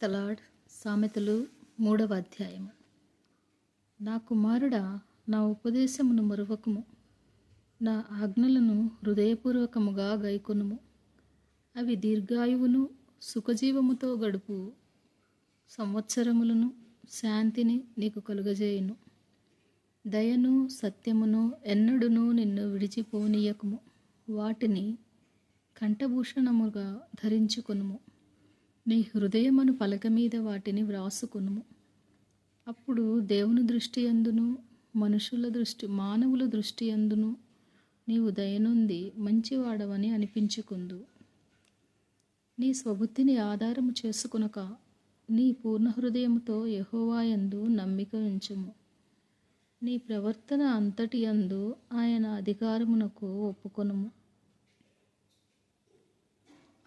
The lord. సామెతలు 3వ అధ్యాయము. నా కుమారుడా, నా ఉపదేశమును మరువకుము, నా ఆజ్ఞలను హృదయపూర్వకముగా గైకొనుము. అవి దీర్ఘాయువును సుఖజీవముతో గడుపు సంవత్సరములను శాంతిని నీకు కలుగజేయును. దయను సత్యమును ఎన్నడును నిన్ను విడిచిపోనీయకుము. వాటిని కంఠభూషణముగా ధరించుకొనుము. నీ హృదయమును పలక మీద వాటిని వ్రాసుకొనుము. అప్పుడు దేవుని దృష్టి యందును మానవుల దృష్టి యందును నీవు దయనుంది మంచివాడవని అనిపించుకుందు. నీ స్వబుద్ధిని ఆధారము చేసుకొనక నీ పూర్ణ హృదయముతో యెహోవా యందు నమ్మిక ఉంచుము. నీ ప్రవర్తన అంతటి యందు ఆయన అధికారమునకు ఒప్పుకొనుము.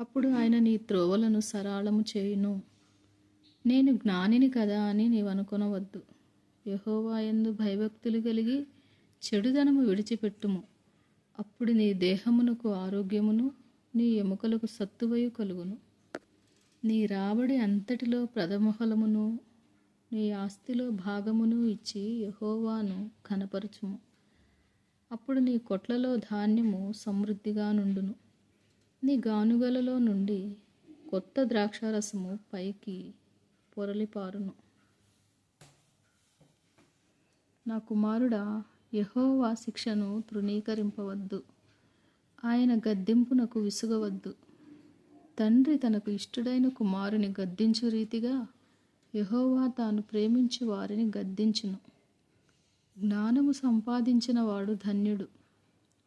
అప్పుడు ఆయన నీ త్రోవలను సరళము చేయును. నేను జ్ఞానిని కదా అని నీవనుకొనవద్దు. యెహోవా యందు భయభక్తులు కలిగి చెడుదనము విడిచిపెట్టుము. అప్పుడు నీ దేహమునకు ఆరోగ్యమును నీ ఎముకలకు సత్తువయు కలుగును. నీ రాబడి అంతటిలో ప్రథమఫలమును నీ ఆస్తిలో భాగమును ఇచ్చి యెహోవాను ఘనపరచుము. అప్పుడు నీ కొట్లలో ధాన్యము సమృద్ధిగా నుండును. నీ గానుగలలో నుండి కొత్త ద్రాక్షారసము పైకి పొరలిపారును. నా కుమారుడా, యెహోవా శిక్షను తృణీకరింపవద్దు. ఆయన గద్దింపునకు విసుగవద్దు. తండ్రి తనకు ఇష్టుడైన కుమారుని గద్దించు రీతిగా యెహోవా తాను ప్రేమించు వారిని గద్దించును. జ్ఞానము సంపాదించిన వాడు ధన్యుడు.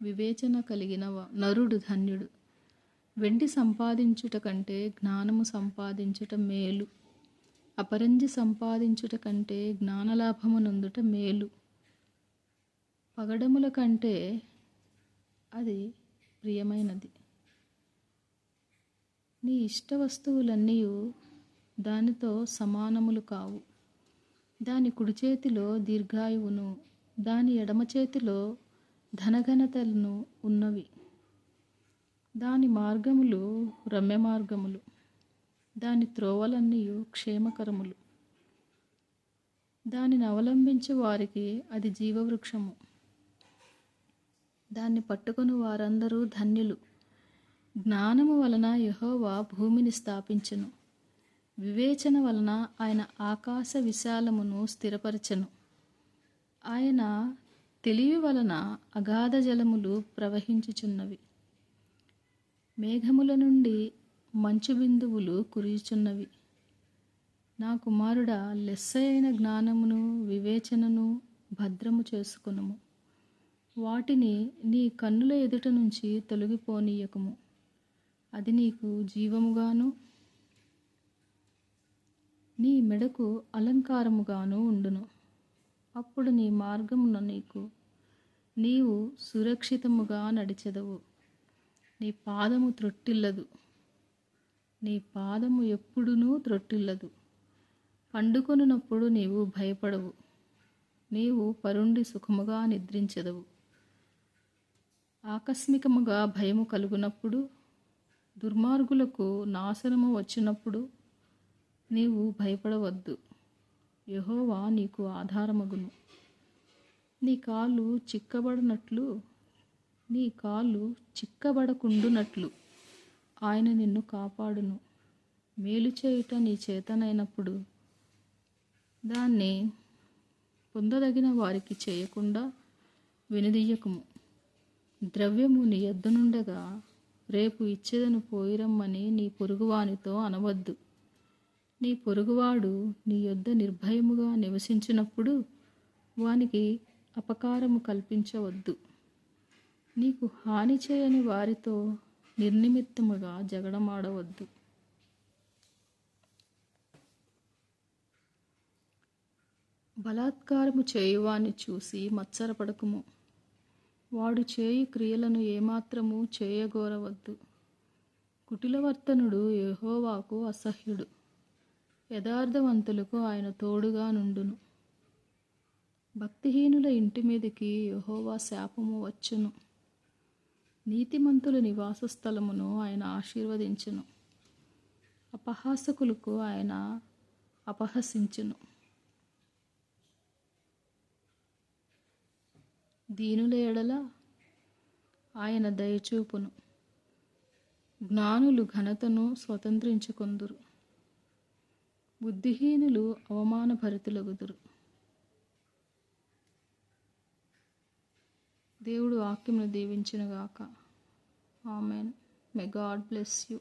వివేచన కలిగిన నరుడు ధన్యుడు. వెండి సంపాదించుట కంటే జ్ఞానము సంపాదించుట మేలు. అపరంజి సంపాదించుట కంటే జ్ఞానలాభము నొందుట మేలు. పగడముల కంటే అది ప్రియమైనది. నీ ఇష్ట వస్తువులన్నీ దానితో సమానములు కావు. దాని కుడి చేతిలో దీర్ఘాయువును దాని ఎడమ చేతిలో ధనఘనతలను ఉన్నవి. దాని మార్గములు రమ్య మార్గములు, దాని త్రోవలన్నీ క్షేమకరములు. దానిని అవలంబించు వారికి అది జీవవృక్షము. దాన్ని పట్టుకొని వారందరూ ధన్యులు. జ్ఞానము వలన యెహోవా భూమిని స్థాపించెను. వివేచన వలన ఆయన ఆకాశ విశాలమును స్థిరపరచెను. ఆయన తెలివి వలన అగాధ జలములు ప్రవహించుచున్నవి. మేఘముల నుండి మంచు బిందువులు కురియుచున్నవి. నా కుమారుడా, లెస్సైన జ్ఞానమును వివేచనను భద్రము చేసుకొనుము. వాటిని నీ కన్నుల ఎదుట నుంచి తొలగిపోనీయకుము. అది నీకు జీవముగాను నీ మెడకు అలంకారముగాను ఉండును. అప్పుడు నీ మార్గమున నీవు సురక్షితముగా నడిచెదవు. నీ పాదము త్రొట్టిల్లదు. నీ పాదము ఎప్పుడునూ త్రొట్టిల్లదు. పండుకొనున్నప్పుడు నీవు భయపడవు. నీవు పరుండి సుఖముగా నిద్రించెదవు. ఆకస్మికముగా భయము కలుగునప్పుడు, దుర్మార్గులకు నాశనము వచ్చినప్పుడు నీవు భయపడవద్దు. యెహోవా నీకు ఆధారమగును. నీ కాలు చిక్కబడకుండునట్లు ఆయన నిన్ను కాపాడును. మేలు చేయుట నీ చేతనైనప్పుడు దాన్ని పొందదగిన వారికి చేయకుండా వెనుదీయకుము. ద్రవ్యము నీ యొద్దనుండగా రేపు ఇచ్చేదను పోయిరమ్మని నీ పొరుగువానితో అనవద్దు. నీ పొరుగువాడు నీ యొద్ద నిర్భయముగా నివసించినప్పుడు వానికి అపకారము కల్పించవద్దు. నీకు హాని చేయని వారితో నిర్నిమిత్తముగా జగడమాడవద్దు. బలాత్కారము చేయువాని చూసి మత్సరపడకుము. వాడు చేయు క్రియలను ఏమాత్రము చేయగోరవద్దు. కుటిలవర్తనుడు యెహోవాకు అసహ్యుడు. యథార్థవంతులకు ఆయన తోడుగా నుండును. భక్తిహీనుల ఇంటి మీదకి యెహోవా శాపము వచ్చును. నీతిమంతుల నివాస స్థలమును ఆయన ఆశీర్వదించును. అపహాసకులకు ఆయన అపహసించును. దీనుల ఎడల ఆయన దయచూపును. జ్ఞానులు ఘనతను స్వతంత్రించుకొందురు, బుద్ధిహీనులు అవమానభరితులగుదురు. దేవుడు వాక్యమును దీవించునుగాక. Amen. May God bless you.